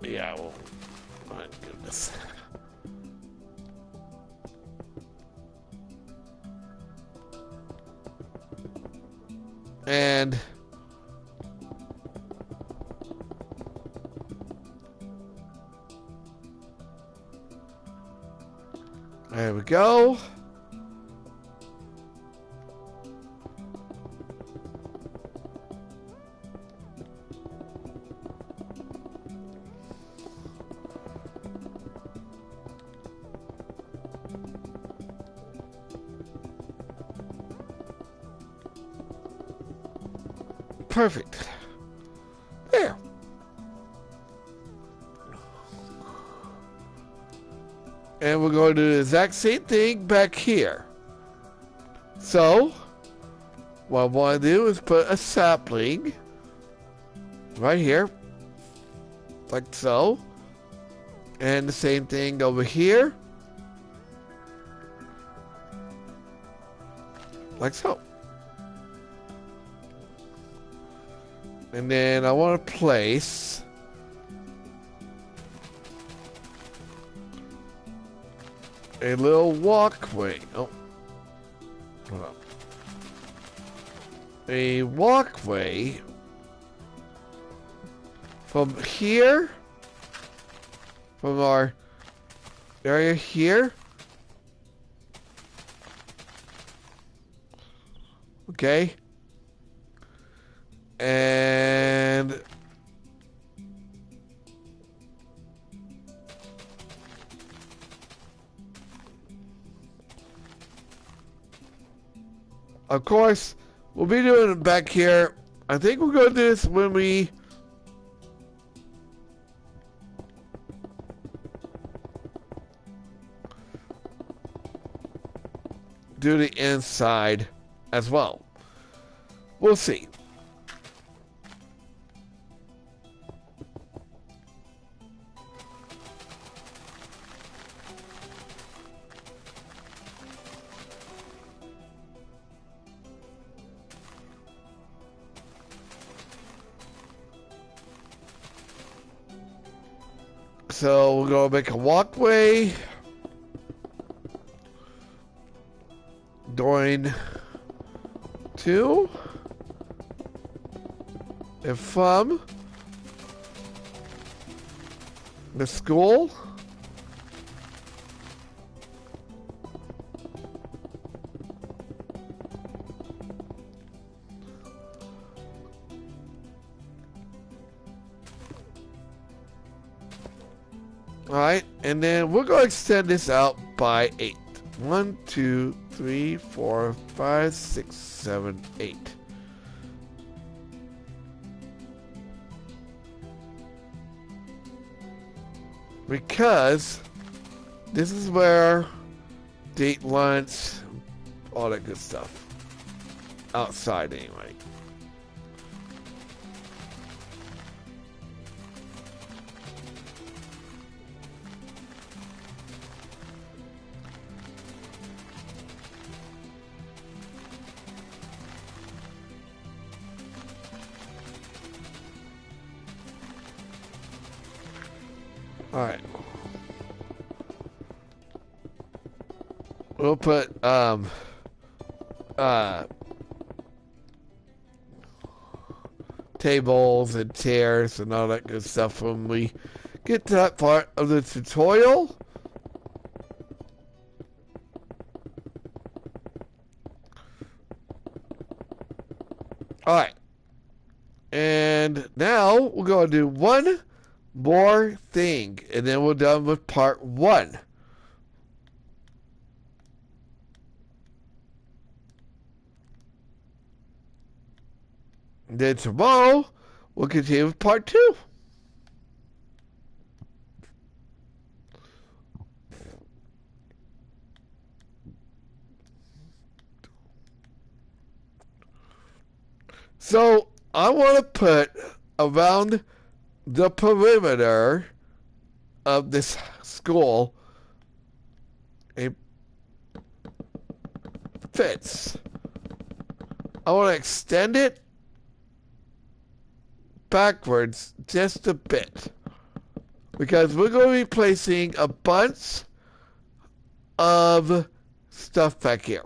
Yeah, well, my goodness. And there we go. Perfect. There. And we're going to do the exact same thing back here. So, what I want to do is put a sapling right here, like so. And the same thing over here, like so. And then I want to place a little walkway. Oh, hold on. A walkway from here, from our area here, Okay? And of course, we'll be doing it back here. I think we're going to do this when we do the inside as well. We'll see. So we're going to make a walkway going to and from the school. Alright, and then we're going to extend this out by 8. 1, 2, 3, 4, 5, 6, 7, 8. Because this is where date lunch, all that good stuff. Outside anyway. Alright. We'll put, tables and chairs and all that good stuff when we get to that part of the tutorial. Alright. And now we're going to do one more thing, and then we're done with part 1. And then tomorrow we'll continue with part 2. So I want to put around the perimeter of this school a fence. I want to extend it backwards just a bit, because we're going to be placing a bunch of stuff back here.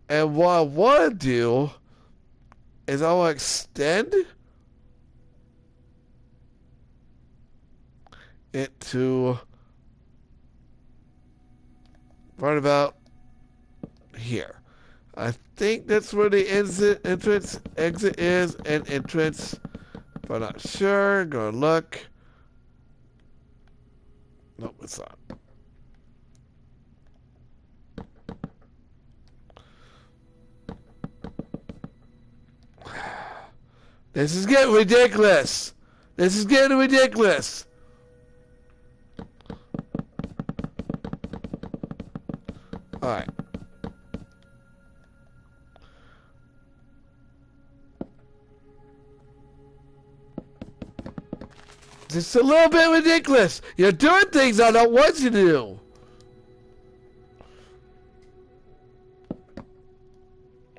And what I want to do is I want to extend it to right about here. I think that's where the exit is, and entrance, but I'm not sure. Gonna look. Nope, it's not. This is getting ridiculous. This is getting ridiculous. Alright. Just a little bit ridiculous. You're doing things I don't want you to do.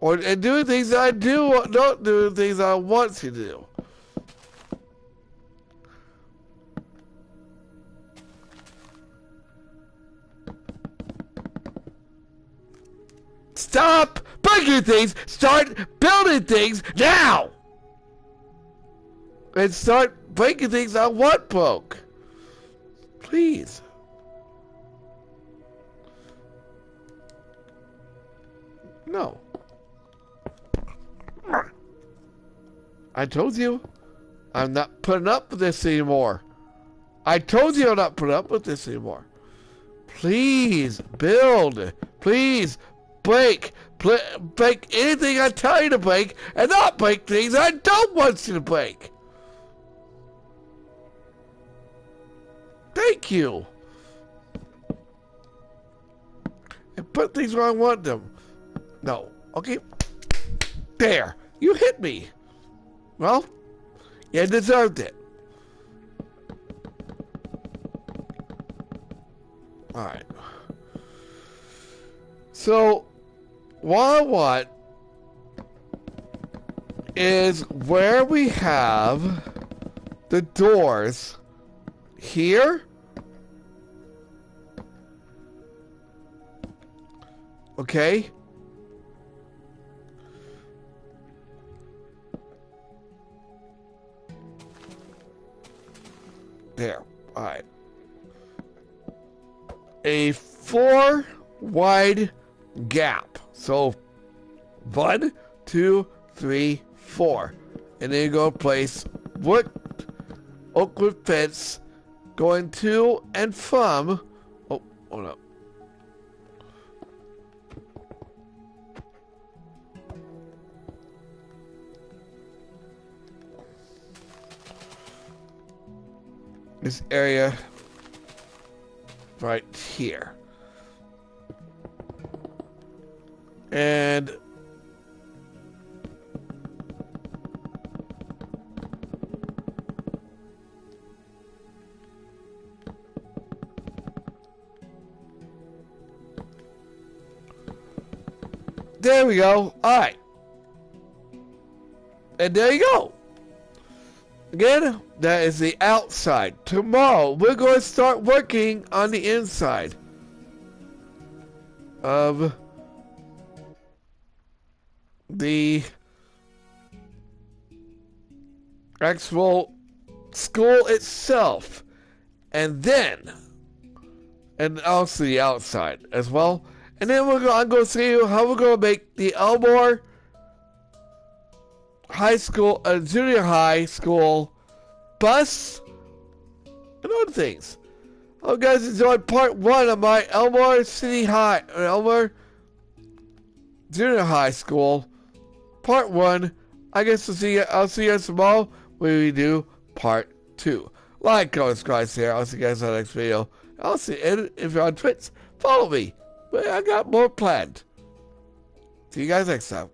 And doing things I don't do things I want you to do. Stop breaking things. Start building things now. And start breaking things I want broke. Please. No. I told you. I'm not putting up with this anymore. I told you I'm not putting up with this anymore. Please build. Please break. Break anything I tell you to break and not break things I don't want you to break. Thank you. And put things where I want them. No. Okay. There. You hit me. Well, you deserved it. Alright. So, what I want is where we have the doors here. Okay. There. Alright. A 4 wide gap. So 1, 2, 3, 4. And then you go place wood oakwood fence going to and from. Oh, hold up. This area right here. And there we go. All right. And there you go. Again, that is the outside. Tomorrow, we're going to start working on the inside of the actual school itself. And also the outside as well. And then I'm going to see how we're going to make the Elmore high school, junior high school bus and other things. I hope you guys enjoyed part 1 of my Elmore Elmore Junior High School part 1. I guess I'll see you guys tomorrow when we do part 2. Like, comment, subscribe, share. I'll see you guys in the next video. And if you're on Twitch, follow me. But I got more planned. See you guys next time.